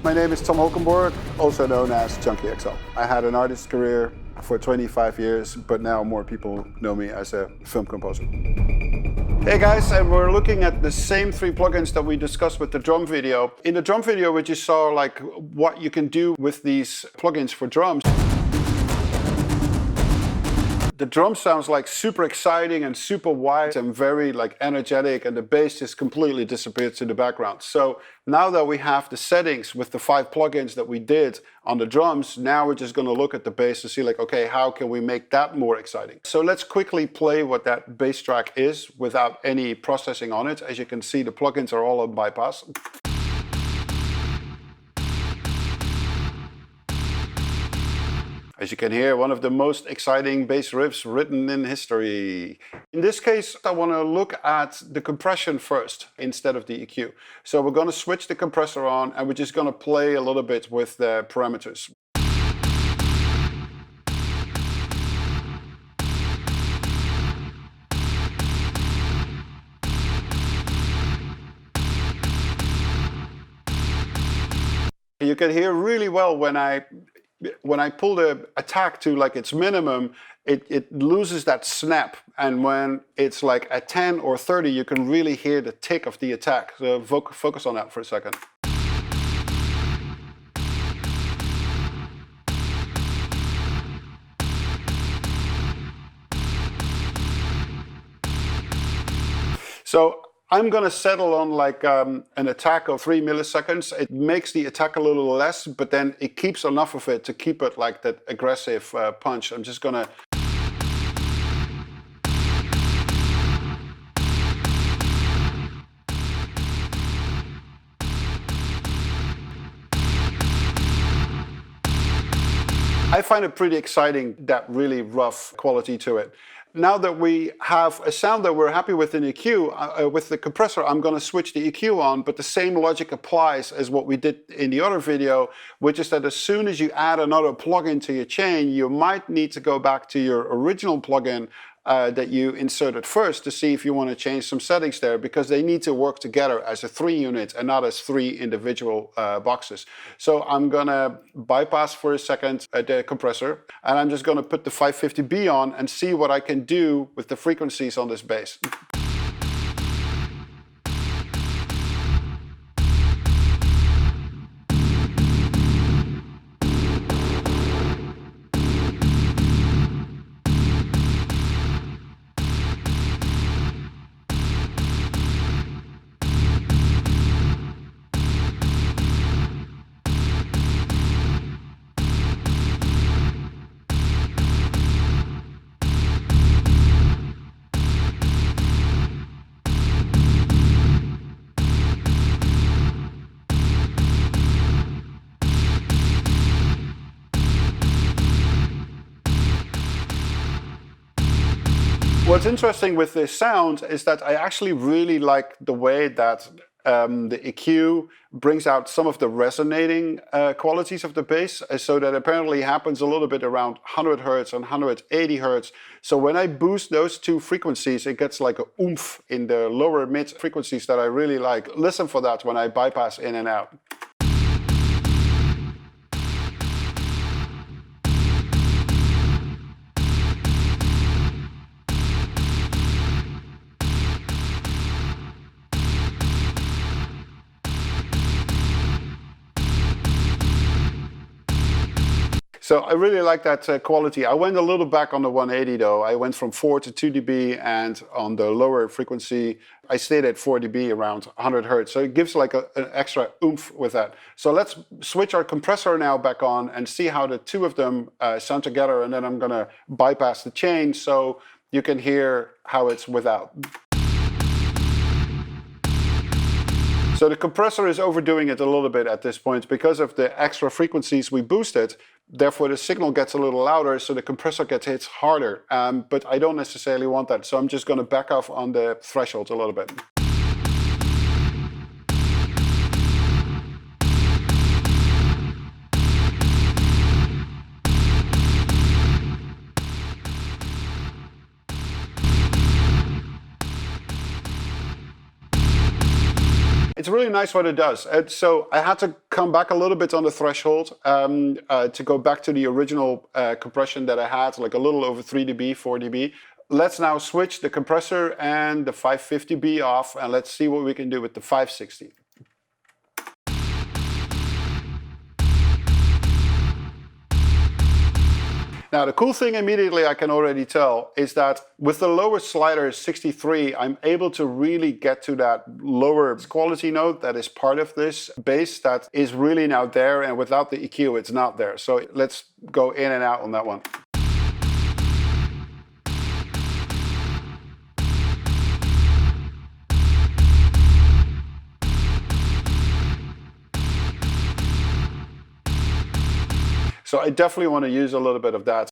My name is Tom Holkenborg, also known as Junkie XL. I had an artist career for 25 years, but now more people know me as a film composer. Hey guys, and we're looking at the same three plugins that we discussed with the drum video. In the drum video, we just saw like what you can do with these plugins for drums. The drum sounds like super exciting and super wide and very like energetic, and the bass just completely disappears to the background. So now that we have the settings with the 5 plugins that we did on the drums, now we're just going to look at the bass to see like, okay, how can we make that more exciting? So let's quickly play what that bass track is without any processing on it. As you can see, the plugins are all on bypass. As you can hear, one of the most exciting bass riffs written in history. In this case, I want to look at the compression first instead of the EQ. So we're going to switch the compressor on and we're just going to play a little bit with the parameters. You can hear really well when I pull the attack to like its minimum, it loses that snap. And when it's like at 10 or 30, you can really hear the tick of the attack. So focus on that for a second. So I'm going to settle on like an attack of 3 milliseconds. It makes the attack a little less, but then it keeps enough of it to keep it like that aggressive punch. I'm just going to... I find it pretty exciting, that really rough quality to it. Now that we have a sound that we're happy with in the EQ, with the compressor, I'm going to switch the EQ on, but the same logic applies as what we did in the other video, which is that as soon as you add another plugin to your chain, you might need to go back to your original plugin that you inserted first to see if you want to change some settings there, because they need to work together as a 3 unit and not as 3 individual boxes. So I'm going to bypass for a second the compressor, and I'm just going to put the 550B on and see what I can do with the frequencies on this bass. What's interesting with this sound is that I actually really like the way that the EQ brings out some of the resonating qualities of the bass, so that apparently happens a little bit around 100 Hz and 180 Hz. So when I boost those 2 frequencies, it gets like a oomph in the lower mid frequencies that I really like. Listen for that when I bypass in and out. So I really like that quality. I went a little back on the 180 though. I went from 4 to 2 dB, and on the lower frequency, I stayed at 4 dB around 100 Hz. So it gives like an extra oomph with that. So let's switch our compressor now back on and see how the 2 of them sound together. And then I'm gonna bypass the chain so you can hear how it's without. So the compressor is overdoing it a little bit at this point because of the extra frequencies we boosted. Therefore the signal gets a little louder, so the compressor gets hit harder. But I don't necessarily want that, so I'm just going to back off on the threshold a little bit. it's really nice what it does. And so I had to come back a little bit on the threshold to go back to the original compression that I had, like a little over 3 dB, 4 dB. Let's now switch the compressor and the 550B off, and let's see what we can do with the 560. Now the cool thing immediately I can already tell is that with the lower slider 63, I'm able to really get to that lower quality note that is part of this bass that is really now there, and without the EQ it's not there. So let's go in and out on that one. So I definitely want to use a little bit of that.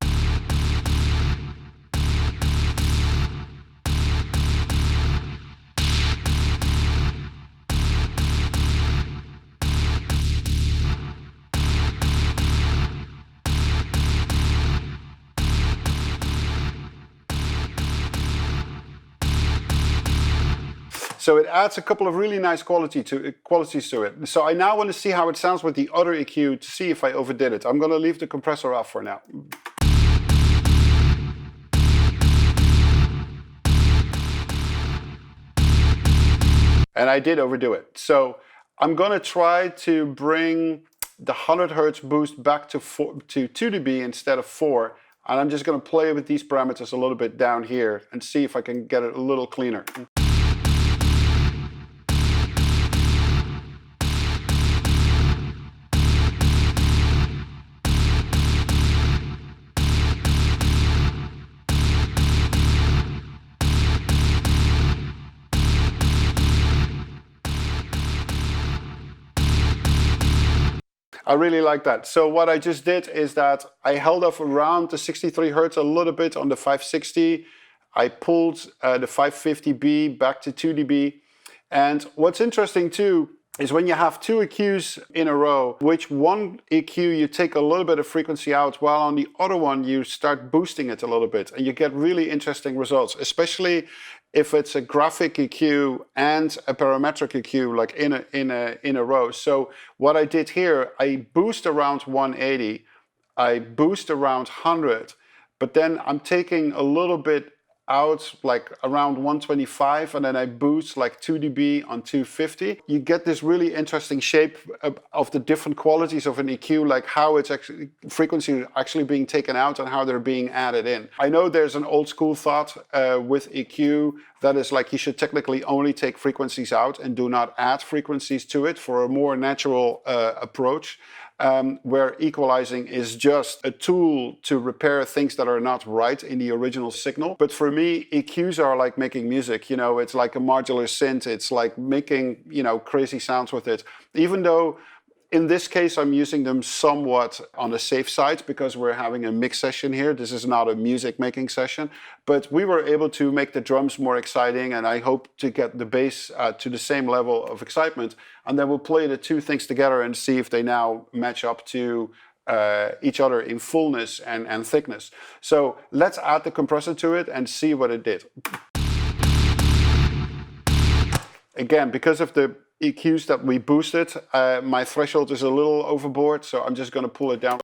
So it adds a couple of really nice qualities to it. So I now want to see how it sounds with the other EQ to see if I overdid it. I'm going to leave the compressor off for now. And I did overdo it. So I'm going to try to bring the 100 Hertz boost back to 2 dB instead of 4. And I'm just going to play with these parameters a little bit down here and see if I can get it a little cleaner. I really like that. So what I just did is that I held off around the 63 Hertz a little bit on the 560. I pulled the 550B back to 2 dB. And what's interesting too is when you have two EQs in a row, which one EQ you take a little bit of frequency out, while on the other one you start boosting it a little bit, and you get really interesting results, especially if it's a graphic EQ and a parametric EQ like in a row. So what I did here, I boost around 180, I boost around 100, but then I'm taking a little bit out like around 125, and then I boost like 2 dB on 250. You get this really interesting shape of the different qualities of an EQ, like how it's actually frequency actually being taken out and how they're being added in. I know there's an old school thought with EQ that is like you should technically only take frequencies out and do not add frequencies to it for a more natural approach. Where equalizing is just a tool to repair things that are not right in the original signal. But for me, EQs are like making music, you know, it's like a modular synth, it's like making, you know, crazy sounds with it. Even though in this case, I'm using them somewhat on the safe side because we're having a mix session here. This is not a music making session, but we were able to make the drums more exciting, and I hope to get the bass to the same level of excitement. And then we'll play the two things together and see if they now match up to each other in fullness and thickness. So let's add the compressor to it and see what it did. Again, because of the EQs that we boosted, my threshold is a little overboard, so I'm just going to pull it down.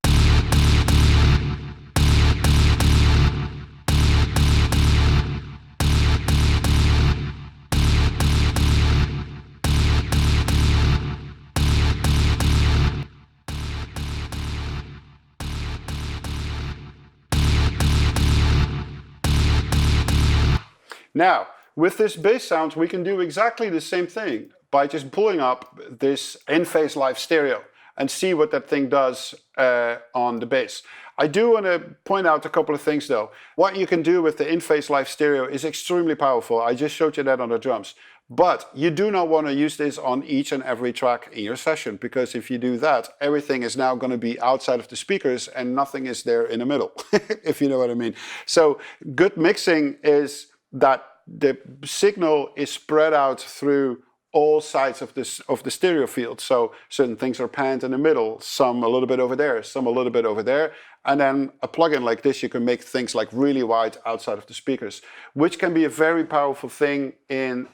Now, with this bass sound, we can do exactly the same thing by just pulling up this in-phase live stereo and see what that thing does on the bass. I do want to point out a couple of things though. What you can do with the in-phase live stereo is extremely powerful. I just showed you that on the drums. But you do not want to use this on each and every track in your session, because if you do that, everything is now going to be outside of the speakers and nothing is there in the middle, if you know what I mean. So good mixing is that the signal is spread out through all sides of the stereo field. So certain things are panned in the middle, some a little bit over there, some a little bit over there. And then a plugin like this, you can make things like really wide outside of the speakers, which can be a very powerful thing in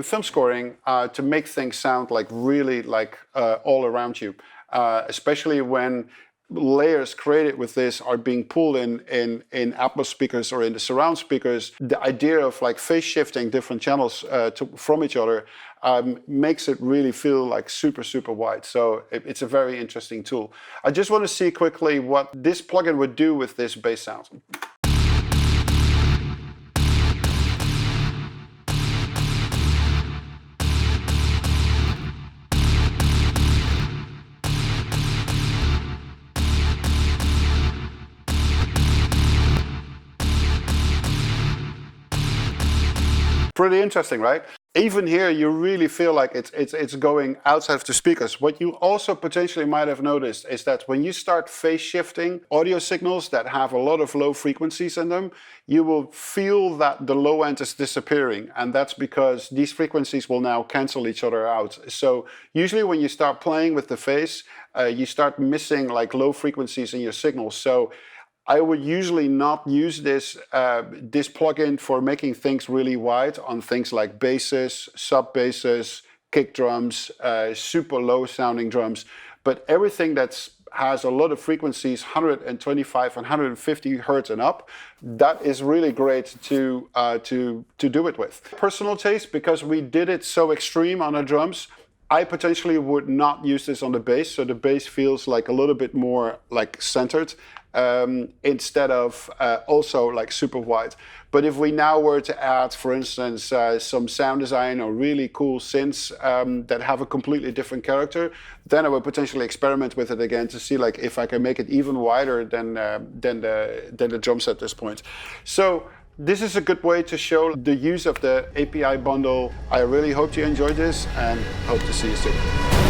film scoring to make things sound like really like all around you, especially when layers created with this are being pulled in Atmos speakers or in the surround speakers. The idea of like phase shifting different channels from each other makes it really feel like super, super wide. So it's a very interesting tool. I just want to see quickly what this plugin would do with this bass sound. Pretty interesting, right? Even here, you really feel like it's going outside of the speakers. What you also potentially might have noticed is that when you start phase shifting audio signals that have a lot of low frequencies in them, you will feel that the low end is disappearing. And that's because these frequencies will now cancel each other out. So usually when you start playing with the phase, you start missing like low frequencies in your signals. So I would usually not use this plugin for making things really wide on things like basses, sub basses, kick drums, super low sounding drums. But everything that has a lot of frequencies, 125 and 150 hertz and up, that is really great to do it with. Personal taste, because we did it so extreme on the drums, I potentially would not use this on the bass, so the bass feels like a little bit more like centered instead of also like super wide. But if we now were to add, for instance, some sound design or really cool synths that have a completely different character, then I would potentially experiment with it again to see like if I can make it even wider than the drums at this point. So this is a good way to show the use of the API bundle. I really hope you enjoyed this and hope to see you soon.